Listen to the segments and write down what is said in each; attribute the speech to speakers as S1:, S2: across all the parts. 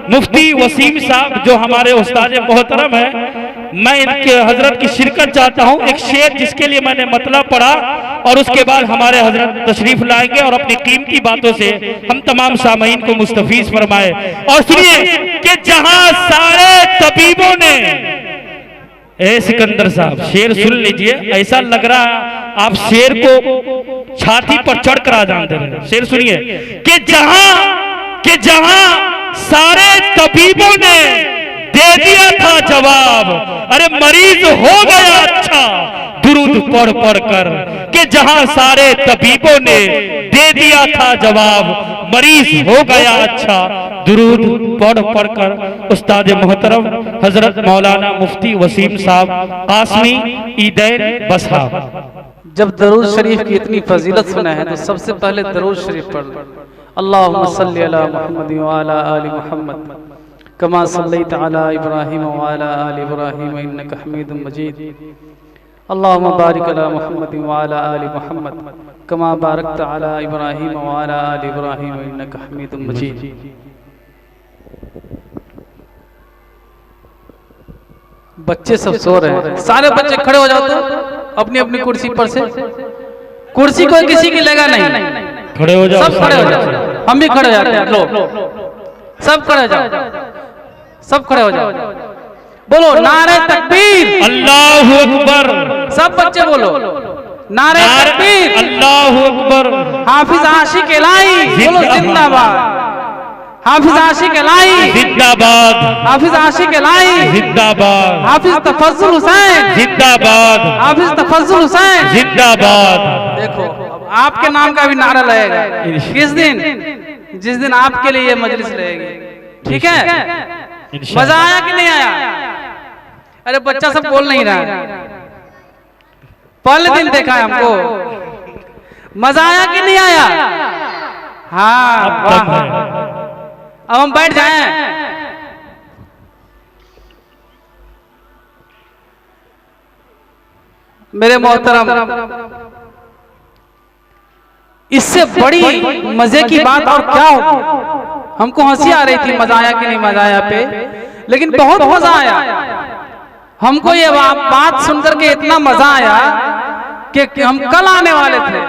S1: मुफ्ती वसीम साहब जो हमारे उस्ताद मोहतरम है, मैं इनके हजरत की शिरकत चाहता हूं। एक शेर जिसके लिए मैंने मतलब पढ़ा और उसके बाद हमारे हजरत तशरीफ लाएंगे और अपनी कीमती बातों से हम तमाम सामईन को मुस्तफीज फरमाए। और सुनिए कि जहां सारे तबीबों ने, ए सिकंदर साहब शेर सुन लीजिए, ऐसा लग रहा आप शेर को छाती पर चढ़कर आजान दे रहे हैं। शेर सुनिए कि जहां सारे तबीबों ने दे दिया था जवाब, अरे मरीज हो गया अच्छा दुरूद पढ़ पढ़ कर। कि जहां सारे तबीबों ने दे दिया था जवाब, मरीज हो गया अच्छा दुरूद पढ़ पढ़ कर। उस्ताद मोहतरम हजरत मौलाना मुफ्ती वसीम साहब कासमी ईदैन बसहा।
S2: जब दरूद शरीफ की इतनी फजीलत सुना है तो सबसे पहले दरूद शरीफ पढ़ लो। अल्लाहुम्मा सल्ली अला मुहम्मद व अला आलि मुहम्मद कमा सल्लैता अला इब्राहीम व अला आलि इब्राहीम इन्नका हमीदुम मजीद। अल्लाहुम्मा बारिक अला मुहम्मद व अला आलि मुहम्मद कमा बारकता अला इब्राहीम व अला आलि इब्राहीम इन्नका हमीदुम मजीद। बच्चे सब सो रहे हैं, सारे बच्चे खड़े हो जाओ तो अपनी अपनी कुर्सी पर से। कुर्सी कोई किसी की लगा नहीं,
S1: खड़े हो जाओ,
S2: सब खड़े हो जाओ। हम भी खड़े हो जाते हैं, लो सब खड़े हो जाओ, सब खड़े हो जाओ। बोलो नारे तकबीर,
S1: अल्लाहु अकबर।
S2: सब बच्चे बोलो नारे तकबीर,
S1: अल्लाहु अकबर।
S2: हाफिज आशिक इलाही बोलो जिंदाबाद, हाफिज आशिक इलाही
S1: जिंदाबाद,
S2: हाफिज आशिक इलाही
S1: जिंदाबाद,
S2: हाफिज तफज्जुल हुसैन
S1: जिंदाबाद,
S2: हाफिज तफज्जुल हुसैन
S1: जिंदाबाद।
S2: देखो आपके नाम का भी नारा लगेगा किस दिन, जिस दिन आपके लिए ये मजलिस रहेगी, ठीक है। मजा आया कि नहीं आया? अरे बच्चा सब बोल नहीं रहा, पहले दिन देखा है हमको। मजा आया कि नहीं आया? हाँ वाह। अब हम बैठ जाएं। मेरे मोहतरम, इससे बड़ी मजे की बात और क्या होगी। हमको हंसी आ रही थी मजा आया कि नहीं मजा आया पे, लेकिन बहुत मजा आया। हमको ये बात सुनकर के इतना मजा आया कि हम कल आने वाले थे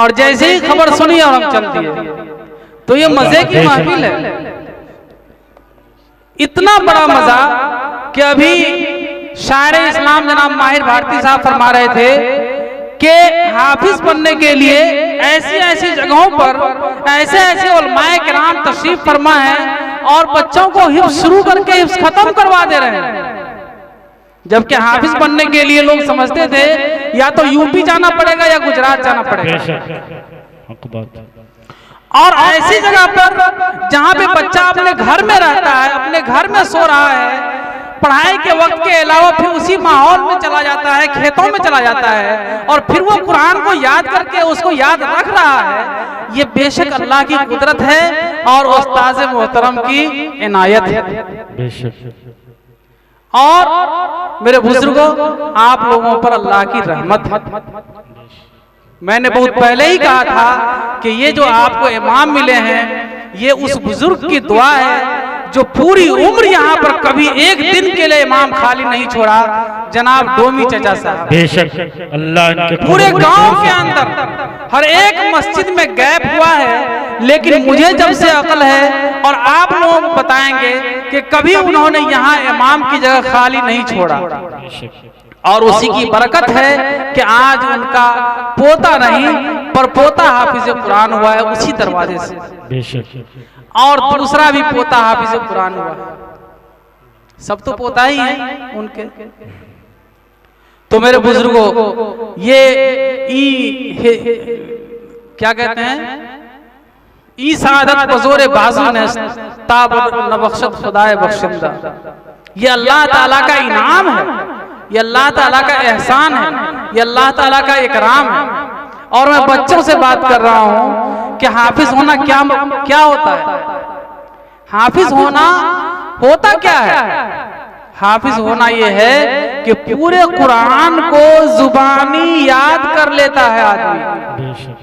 S2: और जैसे ही खबर सुनी और हम चल दिए। तो ये मजे की महफिल है। इतना बड़ा मजा कि अभी शायर इस्लाम जनाब माहिर भारती साहब फरमा रहे थे कि हाफिज बनने के लिए ऐसी ऐसी जगहों पर ऐसे ऐसे उलमाए किराम तशरीफ फरमा है और बच्चों को हिफ्ज़ शुरू करके हिफ्ज़ खत्म करवा दे रहे हैं। जबकि हाफिज बनने के लिए लोग समझते थे या तो यूपी जाना पड़ेगा या गुजरात जाना पड़ेगा। और ऐसी जगह पर जहां पे बच्चा अपने घर में रहता है, अपने घर में सो रहा है, पढ़ाई के वक्त के अलावा फिर उसी माहौल में चला जाता है, खेतों में चला जाता है और फिर वो कुरान को याद करके उसको याद रख रहा है। ये बेशक अल्लाह की कुदरत है और उस्ताद मोहतरम की इनायत है। और मेरे बुजुर्गों, आप लोगों पर अल्लाह की रहमत है। मैंने बहुत पहले ही कहा था कि ये जो आपको इमाम मिले हैं ये उस बुजुर्ग की दुआ है जो पूरी उम्र यहाँ पर कभी एक दिन के लिए इमाम खाली नहीं छोड़ा, जनाब डोमी चचा साहब।
S1: बेशक अल्लाह
S2: पूरे गांव के अंदर हर एक मस्जिद में गैप हुआ है, लेकिन मुझे जब से अकल है और आप लोगों को बताएंगे कि कभी उन्होंने यहाँ इमाम की जगह खाली नहीं छोड़ा। और उसी की बरकत है कि आज उनका पोता नहीं पर पोता हाफिज कुरान हुआ है उसी दरवाजे से, और दूसरा भी पोता हाफिज कुरान हुआ है। सब तो पोता ही है उनके। तो मेरे बुजुर्गों, ये क्या कहते हैं, ई सादत बज़ोरे बाजू ने ताब न बख्शत खुदाए बख्शिंदा। ये अल्लाह ताला का इनाम है, ये अल्लाह ताला का एहसान है, ये अल्लाह ताला का इकराम है। और मैं बच्चों से बात कर रहा हूं कि हाफिज होना क्या होता है। हाफिज होना होता क्या है? हाफिज होना ये है कि पूरे कुरान को जुबानी याद कर लेता है आदमी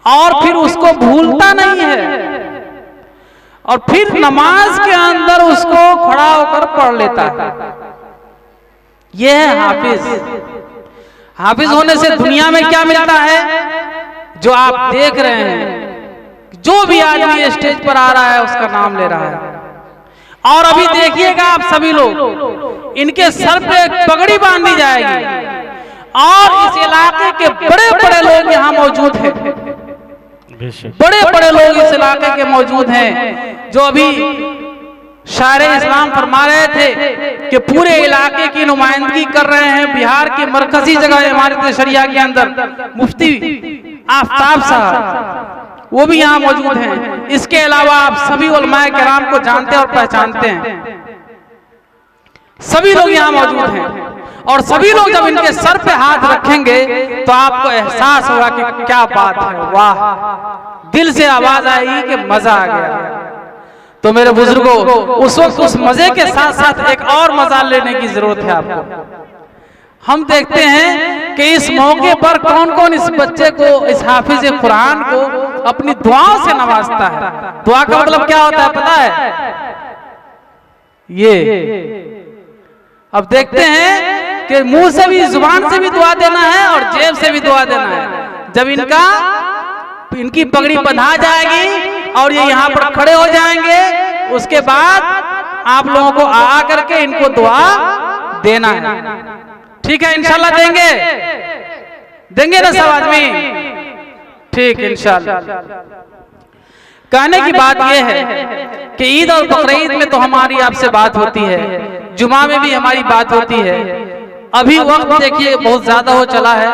S2: और फिर उसको भूलता नहीं है। और फिर नमाज के अंदर उसको खड़ा होकर पढ़ लेता है। यह है हाफिज। हाफिज होने से दुनिया में क्या मिलता है, जो आप देख रहे हैं, जो भी आदमी स्टेज पर आ रहा है उसका नाम ले रहा है। और अभी देखिएगा आप सभी लोग, इनके सर पे एक पगड़ी बांधी जाएगी और इस इलाके के बड़े बड़े लोग यहाँ मौजूद हैं, बड़े बड़े लोग इस इलाके के मौजूद हैं, जो अभी शायरे इस्लाम फरमा रहे थे कि पूरे इलाके की नुमाइंदगी कर रहे हैं। बिहार की मरकजी जगह इमारत शरिया के अंदर मुफ्ती आफ्ताब साहब, वो भी यहाँ मौजूद हैं। इसके अलावा आप सभी उलमाए किराम को जानते और पहचानते हैं, सभी लोग यहाँ मौजूद हैं। और सभी लोग जब इनके सर पे हाथ रखेंगे तो आपको एहसास होगा कि क्या बात है, वाह, दिल से आवाज आएगी कि मजा आ गया। तो मेरे बुजुर्गों, उस वक्त उस मजे के साथ साथ एक और मजा लेने की जरूरत है आपको। हम देखते हैं कि इस मौके पर कौन कौन इस बच्चे को, इस हाफिज कुरान को अपनी दुआओं से नवाजता है। दुआ का मतलब क्या होता है पता है? ये अब देखते हैं कि मुंह से भी, जुबान से भी दुआ देना है और जेब से भी दुआ देना है। जब इनकी पगड़ी बंधा जाएगी और ये यहाँ पर खड़े हो जाएंगे, उसके बाद आप लोगों को आ करके इनको दुआ देना है। ठीक है, इंशाल्लाह देंगे, देंगे ना सब आदमी? ठीक, इंशाल्लाह। कहने की बात यह है कि ईद और बकरीद में तो हमारी आपसे बात होती है, जुमा में भी हमारी बात होती है। अभी वक्त देखिए बहुत ज्यादा हो चला है,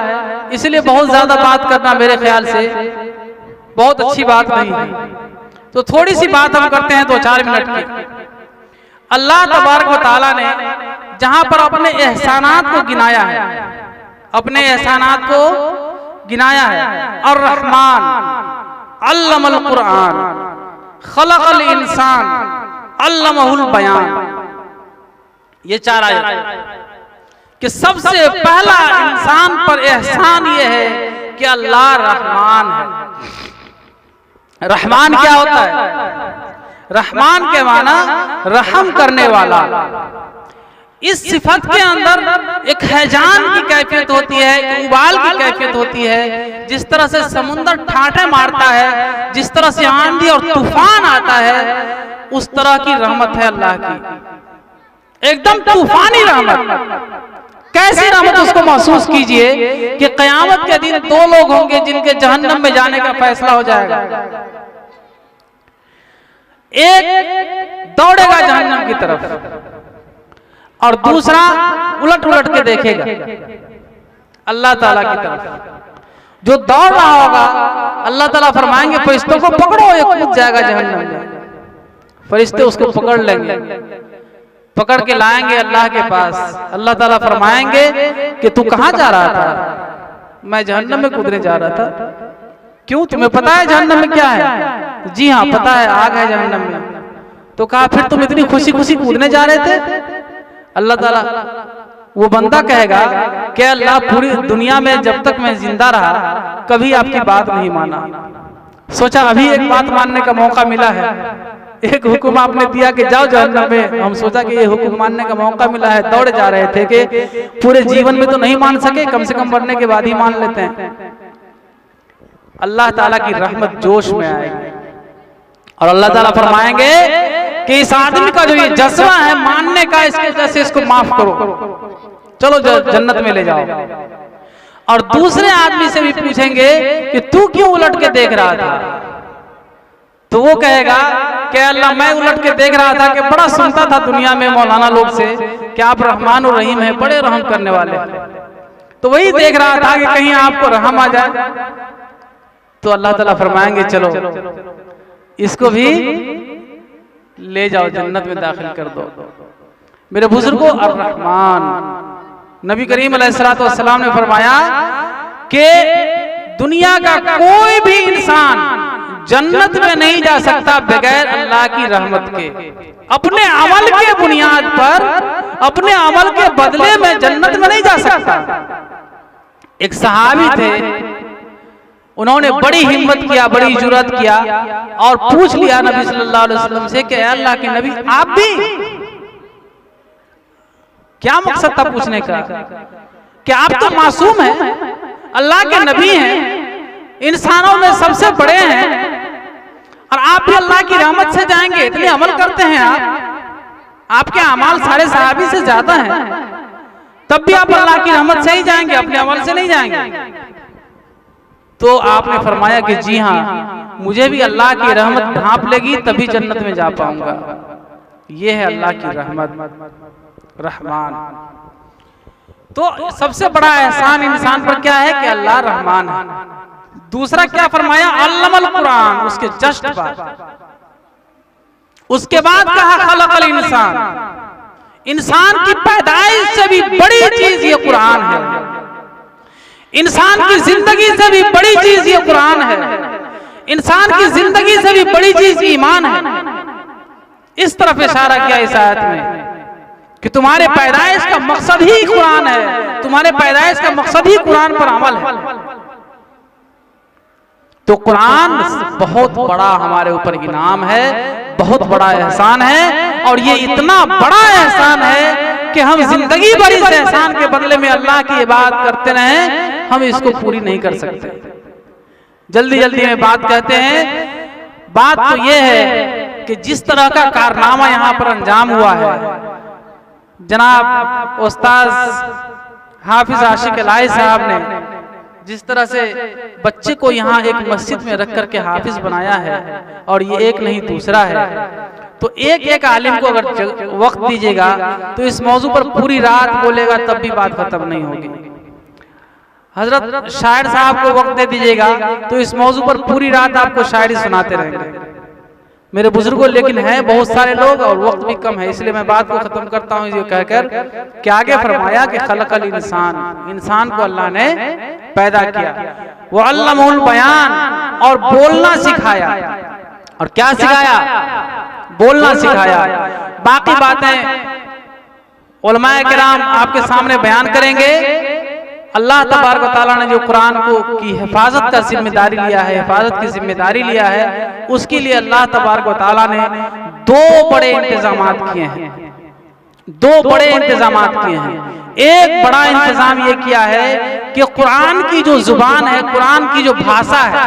S2: इसलिए बहुत ज्यादा बात करना मेरे ख्याल से बहुत अच्छी बात नहीं है। तो थोड़ी सी बात हम करते हैं 2-4 मिनट की। अल्लाह तबारक व तआला ने जहां पर अपने एहसानात को गिनाया है, अपने एहसानात को गिनाया है, और रहमान अल्लमल कुरान खलकल इंसान अल्लमहुल बयान, ये 4 आयत कि सबसे पहला इंसान पर एहसान ये है कि अल्लाह रहमान है। रहमान क्या होता है? रहमान के माना रहम करने वाला। इस सिफत के अंदर एक हैजान की कैफियत होती है, एक उबाल की कैफियत होती है। जिस तरह से समुंदर ठाठे मारता है, जिस तरह से आंधी और तूफान आता है, उस तरह की रहमत है अल्लाह की, एकदम तूफानी रहमत। कैसी रहमत उसको महसूस कीजिए कि क़यामत के दिन 2 लोग होंगे जिनके जहन्नम में जाने का फैसला हो जाएगा। एक दौड़ेगा जहन्नम की तरफ और दूसरा उलट उलट के देखेगा अल्लाह ताला की तरफ। जो दौड़ रहा होगा, अल्लाह ताला फरमाएंगे फरिश्तों को पकड़ो, ये कूद जाएगा जहन्नम में। फरिश्ते उसको पकड़ लेंगे, पकड़ के लाएंगे अल्लाह के पास। अल्लाह ताला फरमाएंगे कि तू कहां जा रहा था? मैं जहन्नम में कूदने जा रहा था। क्यों, तुम्हें पता है जहन्नम में क्या है? जी हाँ पता है, आग है जहन्नम में। तो कहा फिर तुम इतनी खुशी खुशी कूदने जा रहे थे? अल्लाह ताला, वो बंदा कहेगा कि अल्लाह पूरी दुनिया में जब तक मैं जिंदा रहा कभी आपकी बात नहीं माना। सोचा अभी एक बात मानने का मौका मिला है, एक हुक्म आपने दिया कि जाओ जहन्नम में। हम सोचा कि ये हुक्म मानने का मौका मिला है, दौड़े जा रहे थे कि पूरे जीवन में तो नहीं मान सके, कम से कम मरने के बाद ही मान लेते हैं। अल्लाह ताला की रहमत जोश में आएगी और अल्लाह ताला फरमाएंगे कि इस आदमी का जो ये जज्बा है मानने का, इसके वजह से इसको माफ करो, चलो जन्नत में ले जाओ। और दूसरे आदमी से भी पूछेंगे कि तू क्यों उलट के देख रहा था? तो वो कहेगा कि अल्लाह मैं उलट के देख रहा था कि बड़ा सुनता था दुनिया में मौलाना लोग से कि आप रहमान और रहीम हैं, बड़े रहम करने वाले। तो वही देख रहा था कि कहीं आपको रहम आ जाए। तो अल्लाह ताला फरमाएंगे चलो इसको भी ले जाओ, जन्नत में दाखिल कर दो। मेरे बुजुर्गों, अर्रहमान, नबी करीम अलैहिस्सलातु वस्सलाम ने फरमाया कि दुनिया का कोई भी इंसान जन्नत में नहीं जा सकता बगैर अल्लाह की रहमत के। अपने अमल के बुनियाद पर, अपने अमल के बदले में जन्नत में नहीं जा सकता। एक सहाबी थे, उन्होंने बड़ी हिम्मत किया, बड़ी जुर्रत किया और पूछ लिया नबी सल्लल्लाहु अलैहि वसल्लम से कि अल्लाह के नबी आप भी? क्या मकसद था पूछने का कि आप तो मासूम हैं, अल्लाह के नबी हैं, इंसानों में सबसे बड़े हैं और आप भी अल्लाह की रहमत से जाएंगे, इतने अमल करते हैं आपके अमाल सारे सहाबी से ज्यादा हैं, तब भी आप अल्लाह की रहमत से ही जाएंगे, अपने अमल से नहीं जाएंगे। तो आपने फरमाया कि जी हाँ, मुझे भी अल्लाह की रहमत ढांप लेगी तभी जन्नत में जा पाऊंगा। ये है अल्लाह की रहमत, रहमान। तो सबसे बड़ा एहसान इंसान पर क्या है कि अल्लाह रहमान है। दूसरा क्या फरमाया? अल्लमल कुरान, उसके जस्ट बाद। उसके बाद कहा खलकल इंसान, इंसान की पैदाइश से भी बड़ी चीज ये कुरान है, इंसान की जिंदगी से भी बड़ी चीज ये कुरान है, इंसान की जिंदगी से भी बड़ी चीज ईमान है। इस तरफ इशारा किया इस आयत में कि तुम्हारे पैदाइश का मकसद ही कुरान है, तुम्हारे पैदाइश का मकसद ही कुरान पर अमल है। तो कुरान बहुत बड़ा हमारे ऊपर इनाम है, बहुत बड़ा एहसान है, और ये इतना बड़ा एहसान है कि हम जिंदगी भर इस एहसान के बदले में अल्लाह की इबादत करते रहें, हम इसको पूरी नहीं कर सकते। जल्दी जल्दी में बात कहते हैं। बात तो ये है कि जिस तरह का कारनामा यहाँ पर अंजाम हुआ है, जनाब उस्ताद हाफिज आशिक इलाही साहब ने जिस तरह से बच्चे को यहाँ एक मस्जिद में रख करके हाफिज बनाया है, और ये एक नहीं दूसरा है, तो एक एक आलिम को अगर वक्त दीजिएगा तो इस मौजू पर पूरी रात बोलेगा तब भी बात खत्म नहीं होगी। हजरत शायर साहब को वक्त दे दीजिएगा तो इस मौजू पर पूरी रात आपको शायरी सुनाते रहेंगे मेरे बुजुर्गों। लेकिन हैं बहुत सारे लोग और वक्त भी कम है, इसलिए मैं बात को खत्म करता हूँ ये कहकर कि आगे फरमाया कि खलकल इंसान, इंसान को अल्लाह ने पैदा किया, वो अल्लमुल बयान, और बोलना सिखाया। और क्या सिखाया? बोलना सिखाया। बाकी बातें उलमाए किराम आपके सामने बयान करेंगे। अल्लाह तबारक व तआला ने जो कुरान को की हिफाजत का जिम्मेदारी लिया है, हिफाजत की जिम्मेदारी लिया है, उसके लिए अल्लाह तबारक व तआला ने दो बड़े इंतजामात किए हैं, दो बड़े इंतजामात किए हैं। एक बड़ा इंतजाम ये किया है कि कुरान की जो जुबान है, कुरान की जो भाषा है,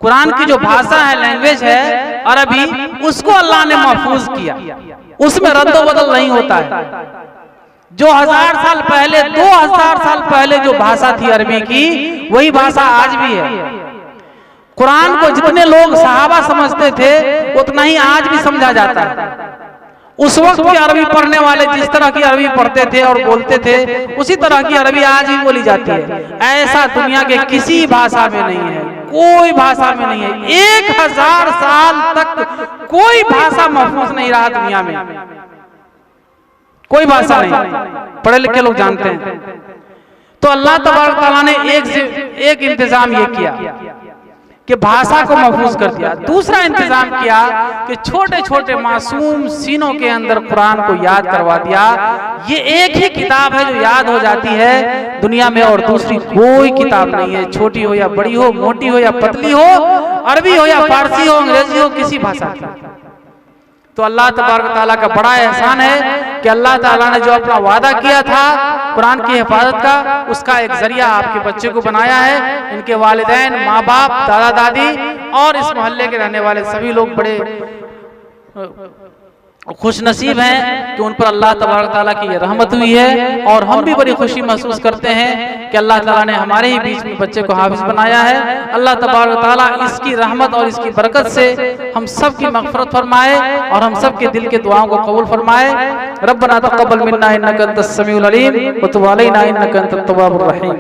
S2: कुरान की जो भाषा है, लैंग्वेज है अरबी, उसको अल्लाह ने महफूज किया, उसमें रद्दो बदल नहीं होता है। जो 1000 साल पहले, 2000 साल पहले जो भाषा थी अरबी की, वही भाषा आज भी है। कुरान को जितने लोग सहाबा समझते थे उतना ही आज भी समझा जाता है। उस वक्त की अरबी पढ़ने वाले जिस तरह की अरबी पढ़ते थे और बोलते थे, उसी तरह की अरबी आज भी बोली जाती है। ऐसा दुनिया के किसी भाषा में नहीं है, कोई भाषा में नहीं है। 1000 साल तक कोई भाषा महफूज नहीं रहा दुनिया में, कोई भाषा नहीं, पढ़े लिखे लोग जानते हैं। तो अल्लाह तबारक तआला ने एक इंतजाम ये किया कि भाषा को महफूज कर दिया। दूसरा इंतजाम किया कि छोटे छोटे मासूम सीनों के अंदर कुरान को याद करवा दिया। ये एक ही किताब है जो याद हो जाती है दुनिया में, और दूसरी कोई किताब नहीं है, छोटी हो या बड़ी हो, मोटी हो या पतली हो, अरबी हो या फारसी हो, अंग्रेजी हो, किसी भाषा की। तो अल्लाह तबारक तआला का बड़ा एहसान है कि अल्लाह ताला ने जो अपना वादा किया था कुरान की हिफाजत का, उसका एक जरिया आपके बच्चे को बनाया है। इनके वालिदैन, माँ बाप, दादा दादी और इस मोहल्ले के रहने वाले सभी लोग बड़े खुश नसीब हैं कि उन पर अल्लाह तबारक ताला की ये रहमत हुई है। और हम भी बड़ी खुशी महसूस करते हैं कि अल्लाह ताला ने हमारे ही बीच में बच्चे को हाफिज बनाया है। अल्लाह तबारक ताला इसकी रहमत और इसकी बरकत से हम सब की मग़फ़िरत फरमाए और हम सब के दिल के दुआओं को कबूल फरमाए। रब्बना तक़ब्बल मिन्ना इन्नका अंतस समीउल अलीम व तुब अलैना इन्नका अंतत तव्वाबुर रहीम।